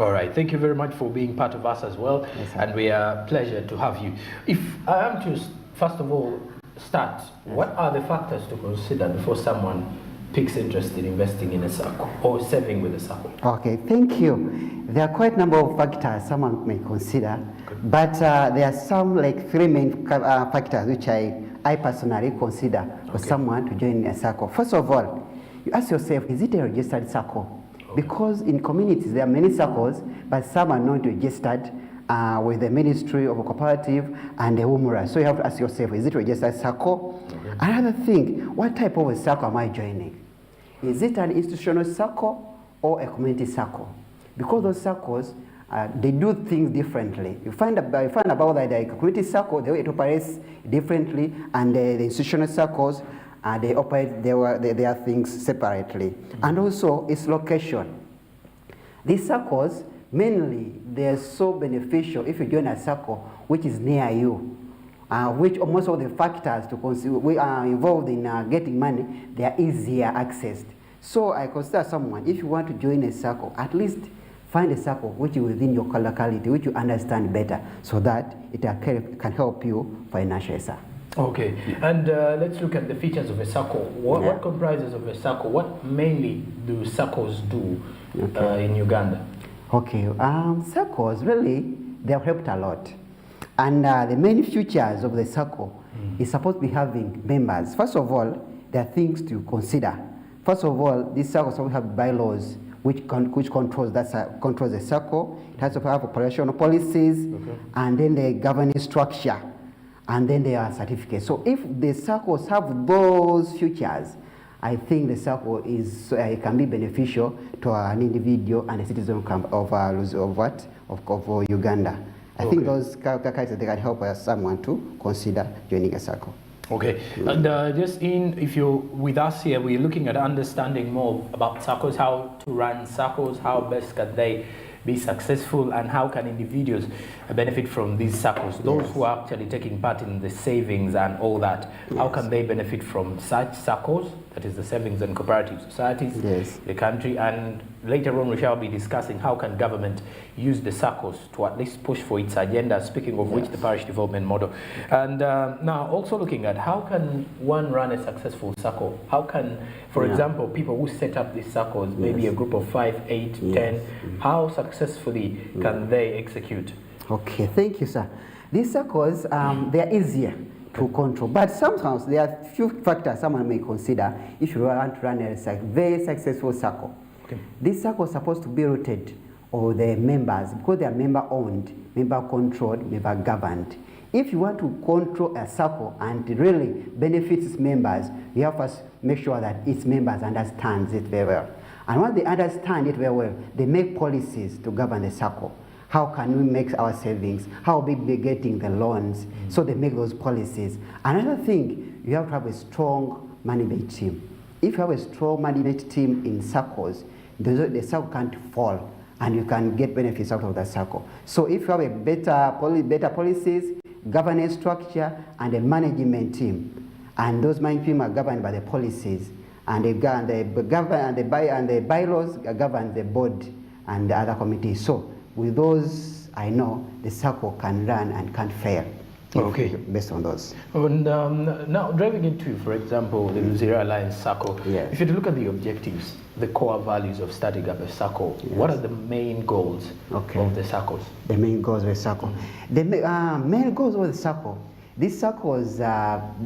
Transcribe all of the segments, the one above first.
All right, thank you very much for being part of us as well. Yes, and we are pleasure to have you. If I am to, first of all, start, what are the factors to consider before someone picks interest in investing in a SACCO or saving with a SACCO? Okay, thank you. There are quite a number of factors someone may consider, but there are some like three main factors which I personally consider for someone to join a SACCO. First of all, you ask yourself, is it a registered SACCO? Because in communities there are many SACCOs, but some are not registered with the Ministry of Cooperative and the UMRA. So you have to ask yourself, is it a registered SACCO? Another thing, what type of a SACCO am I joining? Is it an institutional SACCO or a community SACCO? Because those SACCOs, they do things differently. You find about that the community SACCO, the way it operates differently, and the institutional SACCOs, they operate their things separately. And also its location. These SACCOs, mainly, they're so beneficial if you join a SACCO which is near you. Which most of the factors to consider we are involved in getting money, they are easier accessed. So I consider someone, if you want to join a SACCO, at least find a SACCO which is within your locality, which you understand better, so that it can help you financially, sir. Okay, and let's look at the features of a SACCO. What comprises of a SACCO? What mainly do SACCOs do in Uganda? Okay, SACCOs really, they have helped a lot. And the main features of the SACCO is supposed to be having members. First of all, there are things to consider. First of all, these SACCOs will have bylaws which controls the SACCO. It has to have operational policies, and then the governing structure, and then there are certificates. So if the SACCOs have those features, I think the SACCO can be beneficial to an individual and a citizen of Uganda. I think those characteristics, they can help someone to consider joining a SACCO. Okay, and if you're with us here, we're looking at understanding more about SACCOs, how to run SACCOs, how best can they be successful, and how can individuals benefit from these SACCOs, those who are actually taking part in the savings and all that. How can they benefit from such SACCOs, that is the savings and cooperative societies, the country, and later on we shall be discussing how can government use the SACCOs to at least push for its agenda, speaking of which the parish development model. And now also looking at how can one run a successful SACCO? How can, for example, people who set up these SACCOs, maybe a group of 5, 8, 10, how successfully can they execute? Okay, thank you, sir. These SACCOs, they are easier to control, but sometimes there are few factors someone may consider if you want to run a very successful SACCO. This SACCO is supposed to be rooted on the members, because they are member-owned, member-controlled, member-governed. If you want to control a SACCO and really benefit its members, you have to make sure that its members understand it very well. And once they understand it very well, they make policies to govern the SACCO. How can we make our savings? How will we be getting the loans? So they make those policies. Another thing, you have to have a strong management team. If you have a strong management team in SACCOs, the SACCO can't fall, and you can get benefits out of the SACCO. So if you have a better policies, governance structure, and a management team, and those management teams are governed by the policies, and the bylaws govern the board and the other committees. So with those, I know the SACCO can run and can't fail. Okay. Based on those. And now, driving into, for example, the Luzira Alliance SACCO, if you look at the objectives, the core values of starting up a SACCO, what are the main goals of the SACCOs? The main goals of the SACCO. The main goals of the SACCO, these SACCOs,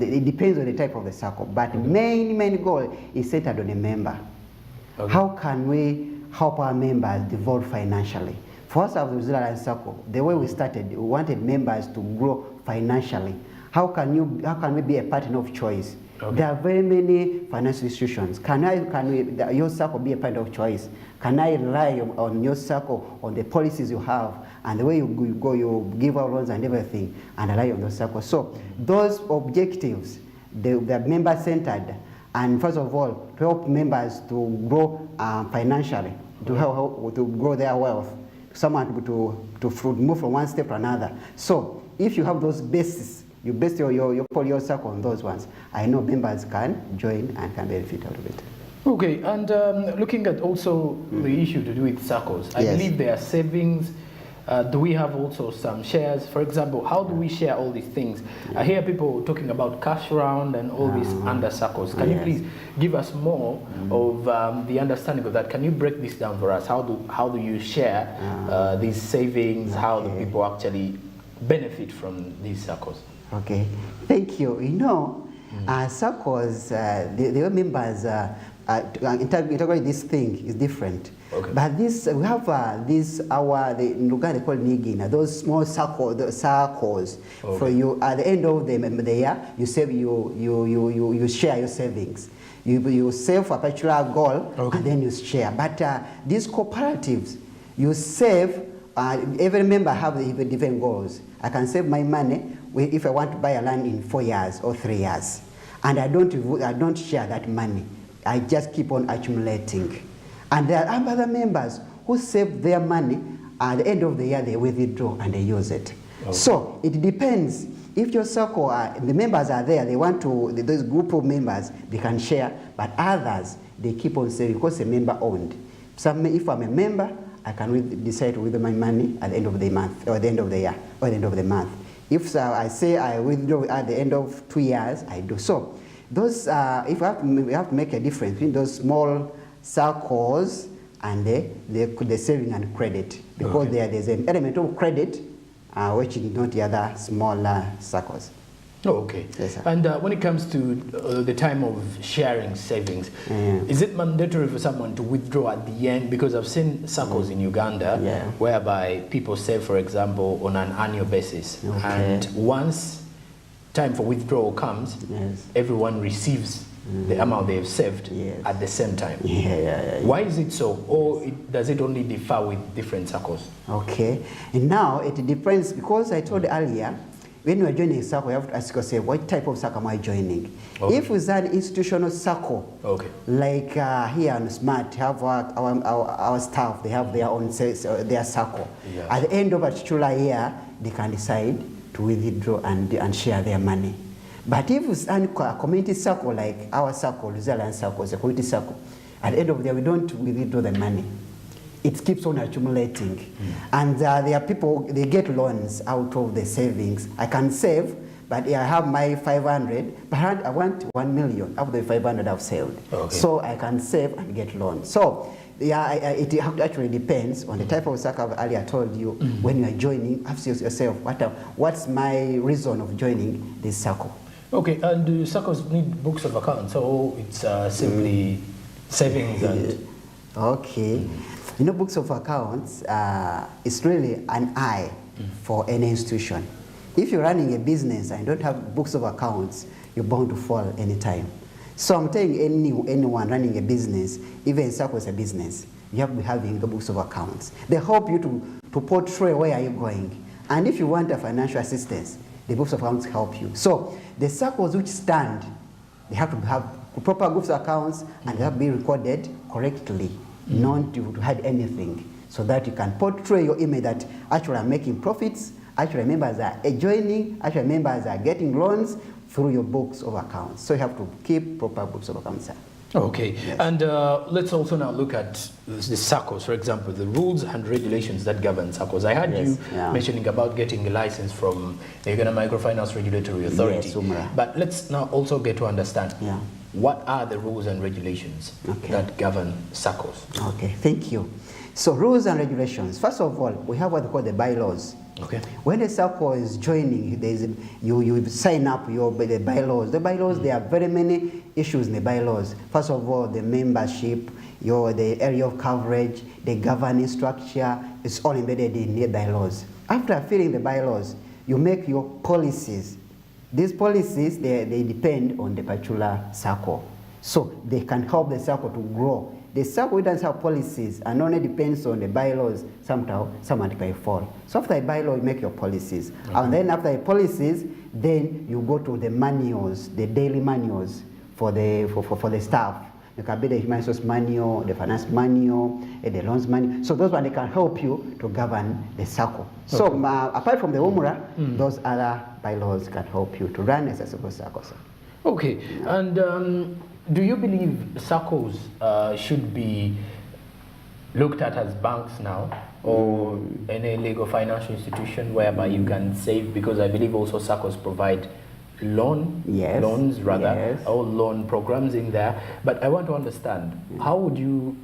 it depends on the type of the SACCO, but main goal is centered on a member. How can we help our members develop financially? For us as the Luzira Alliance SACCO, the way we started, we wanted members to grow financially. How can we be a partner of choice? There are very many financial institutions. Can your SACCO be a partner of choice? Can I rely on your SACCO, on the policies you have, and the way you give out loans and everything, and rely on those SACCO? So those objectives, they're member-centered, and first of all, to help members to grow financially, to help to grow their wealth, someone to move from one step to another. So if you have those bases, you base your SACCO on those ones, I know members can join and can benefit out of it. Okay, and looking at also the issue to do with SACCOs, I Yes. believe there are savings. Do we have also some shares? For example, how do we share all these things? I hear people talking about cash round and all these under SACCOs. Can you Yes. please give us more of the understanding of that? Can you break this down for us? How do you share these savings? How do people actually benefit from these SACCOs? Okay, thank you. You know, SACCOs, the members, integrate this thing is different. Okay. But this, we have in Uganda they call Nigina, those small circles. Okay. For you, at the end of the year, you save, you share your savings. You save for a particular goal, Okay. and then you share. But these cooperatives, you save, every member have different goals. I can save my money if I want to buy a land in 4 years or 3 years. And I don't share that money. I just keep on accumulating. And there are other members who save their money, at the end of the year they withdraw and they use it. Okay. So it depends. If your circle, the members are there, they want to, those group of members, they can share, but others, they keep on saving because they're member owned. If I'm a member, I can decide to withdraw my money at the end of the month, or the end of the year, or the end of the month. If I say I withdraw at the end of 2 years, I do. So those, if we have to make a difference between those small circles and the saving and credit, because Okay. there's an element of credit which is not the other smaller circles. Oh, okay. Yes, sir. And when it comes to the time of sharing savings, is it mandatory for someone to withdraw at the end? Because I've seen SACCOs in Uganda whereby people save, for example, on an annual basis. Okay. And once time for withdrawal comes, Yes. everyone receives the amount they have saved Yes. at the same time. Yeah. Why is it so? Or does it only differ with different SACCOs? Okay. And now it depends, because I told earlier, when you are joining a circle, you have to ask yourself, what type of circle am I joining? Okay. If it's an institutional circle, Okay. like here on Smart, have our staff, they have their own their circle. Yes. At the end of a particular year, they can decide to withdraw and share their money. But if it's a community circle like our circle, Zealand Circle, is a community circle, at the end of the year, we don't withdraw the money. It keeps on accumulating. And there are people, they get loans out of the savings. I can save, but I have my 500, but I want 1 million out of the 500 I've saved. Okay. So I can save and get loans. So yeah, it actually depends on the type of circle I've earlier told you. When you are joining, ask yourself, what's my reason of joining this circle? Okay, and do SACCOs need books of accounts, or it's simply savings and... Okay. You know, books of accounts is really an eye for any institution. If you're running a business and don't have books of accounts, you're bound to fall anytime. So I'm telling anyone running a business, even SACCO is a business, you have to be having the books of accounts. They help you to portray where are you going. And if you want a financial assistance, the books of accounts help you. So the SACCOs which stand, they have to have proper books of accounts and they have to be recorded correctly, not to hide anything, so that you can portray your image that actually I'm making profits, actually members are joining, actually members are getting loans through your books of accounts. So you have to keep proper books of accounts. Okay, Yes. and let's also now look at the SACCOs, for example, the rules and regulations that govern SACCOs. I heard Yes, you yeah. mentioning about getting a license from the Uganda Microfinance Regulatory Authority. Yes, UMRA. But let's now also get to understand Yeah. what are the rules and regulations Okay. that govern SACCOs. Okay, thank you. So rules and regulations. First of all, we have what they call the bylaws. Okay. When a circle is joining, you sign up the bylaws. The bylaws, there are very many issues in the bylaws. First of all, the membership, the area of coverage, the governing structure, it's all embedded in the bylaws. After filling the bylaws, you make your policies. These policies, they depend on the particular circle. So they can help the circle to grow. The circle doesn't have policies and only depends on the bylaws, somehow can fall. So after the bylaw, you make your policies. Okay. And then after the policies, then you go to the manuals, the daily manuals for the staff. It can be the human resource manual, the finance manual, the loans manual. So those ones can help you to govern the circle. Okay. So apart from the UMRA, those other bylaws can help you to run a successful circle. Okay, and do you believe SACCOs should be looked at as banks now, or any legal financial institution whereby you can save? Because I believe also SACCOs provide loans rather, or loan programs in there. But I want to understand, how would you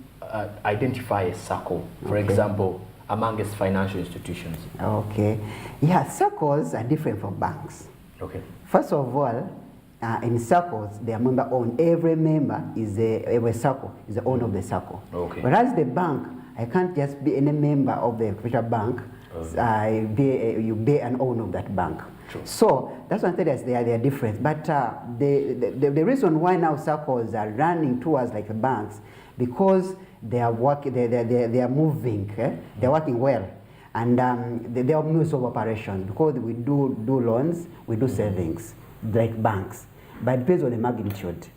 identify a SACCO, for example, amongst financial institutions? Okay. Yeah, SACCOs are different from banks. Okay. First of all, in SACCOs, they are member owned. Every member is every SACCO is the owner of the SACCO. Okay. Whereas the bank, I can't just be any member of the official bank. You be an owner of that bank. True. So that's one thing that they are different. But the reason why now SACCOs are running towards like the banks, because they are working, they are moving, they're working well, and they are means of operations, because we do loans, we do savings like banks, but it depends on the magnitude.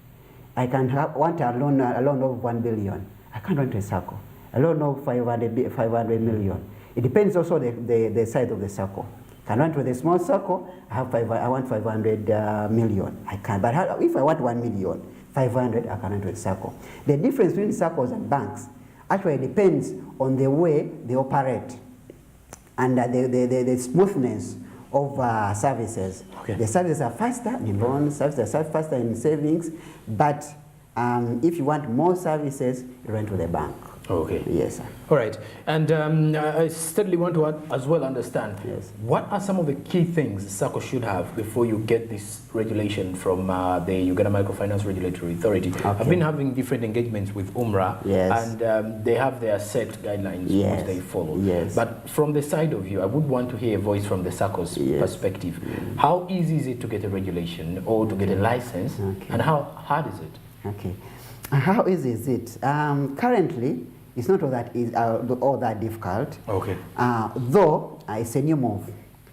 I can want a loan of 1 billion. I can't run to a SACCO. A loan of 500 million. It depends also the size of the SACCO. I can run to the small SACCO. I want 500 million. I can, but if I want 1 million, 500, I can run to a SACCO. The difference between SACCOs and banks actually depends on the way they operate and the smoothness of services. Okay. The services are faster in loans, services are faster in savings, but if you want more services, you run to the bank. Okay. Yes, sir. All right. And I certainly want to as well understand, what are some of the key things SACCO should have before you get this regulation from the Uganda Microfinance Regulatory Authority? Okay. I've been having different engagements with UMRA, and they have their set guidelines which they follow. Yes. But from the side of you, I would want to hear a voice from the SACCO's perspective. How easy is it to get a regulation or to get a license, and how hard is it? Okay. How easy is it? Currently, it's not all that difficult. Okay. Though it's a new move.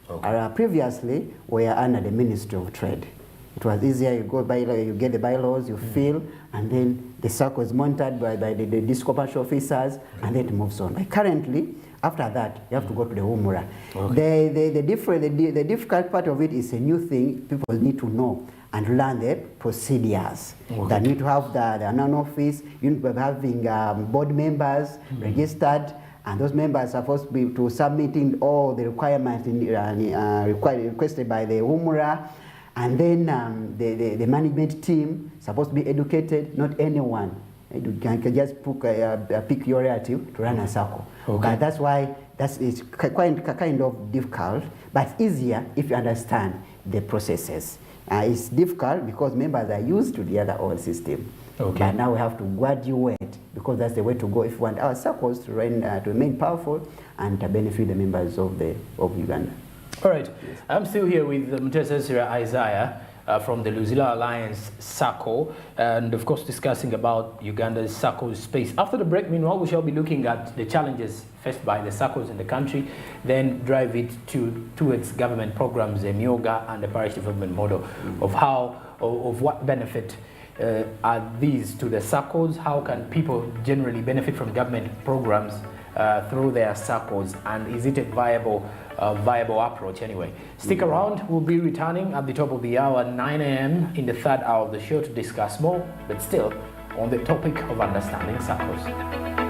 Okay. Previously, we were under the Ministry of Trade. It was easier. You go by, you get the bylaws, you fill, and then the SACCO is monitored by the discommercial officers, and then it moves on. But currently, after that, you have to go to the UMRA. Okay. The difficult part of it is a new thing. People need to know and learn the procedures. They need to have the non-office, you need to be having board members registered, and those members are supposed to be submitting all the requirements requested by the UMRA, and then the management team supposed to be educated, not anyone. You can just pick your relative to run a SACCO. But that's why it's kind of difficult, but it's easier if you understand the processes. It's difficult because members are used to the other old system. But now we have to graduate, because that's the way to go if we want our SACCOs to remain powerful and to benefit the members of Uganda. All right. I'm still here with Mutesa Isaiah from the Luzila Alliance SACCO, and of course discussing about Uganda's SACCO space. After the break, meanwhile, we shall be looking at the challenges faced by the SACCOs in the country, then drive it towards government programs, the MIOGA and the parish development model, of what benefit are these to the SACCOs, how can people generally benefit from government programs through their SACCOs, and is it a viable approach anyway? Stick around, we'll be returning at the top of the hour, 9 a.m. in the third hour of the show to discuss more, but still on the topic of understanding SACCOs.